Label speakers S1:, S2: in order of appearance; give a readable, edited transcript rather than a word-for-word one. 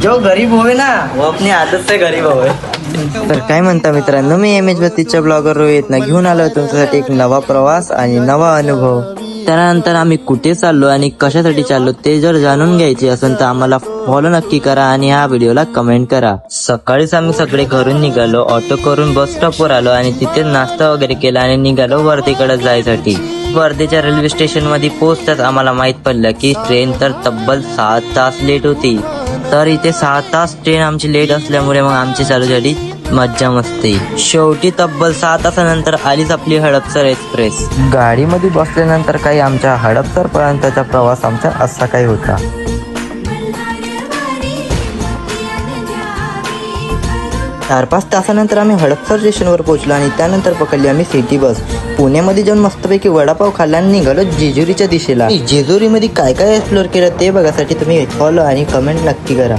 S1: जो गरीब होय ना वो अपनी आदत से गरीब होय. तर काय म्हणता मित्रांनो, मी एम एच बत्तीसच्या ब्लॉगर रोहित ना घेऊन आलो तुमच्यासाठी एक नवा प्रवास आणि नवा अनुभव. त्यानंतर आम्ही कुठे चाललो आणि कशासाठी चाललो ते जर जाणून घ्यायचे असेल तर आम्हाला फॉलो नक्की करा आणि ह्या व्हिडिओला कमेंट करा. सकाळीच आम्ही सगळे घरून निघालो, ऑटो करून बस स्टॉपवर आलो आणि तिथे नाश्ता वगैरे केला आणि निघालो वर्धेकडे जायसाठी. वर्धेच्या रेल्वे स्टेशन मध्ये पोहोचताच आम्हाला माहित पडलं की ट्रेन तर तब्बल 7 तास लेट होती. तर इथे 6 तास ट्रेन आमची लेट असल्यामुळे मग आमची चालू झाली मज्जा मस्ती. शेवटी तब्बल 6 तासानंतर आलीच आपली हडपसर एक्सप्रेस. गाडीमध्ये बसल्यानंतर काही आमच्या हडपसर पर्यंतचा प्रवास आमचा असा काही होता. 4-5 तासानंतर आम्ही हडपसर स्टेशनवर पोहोचलो आणि त्यानंतर पकडली आम्ही सिटी बस. पुण्यामध्ये जाऊन मस्तपैकी वडापाव खाल्ला आणि निघालो जेजुरीच्या दिशेला. जेजुरीमध्ये काय काय एक्सप्लोर केलं ते बघासाठी तुम्ही फॉलो आणि कमेंट नक्की करा.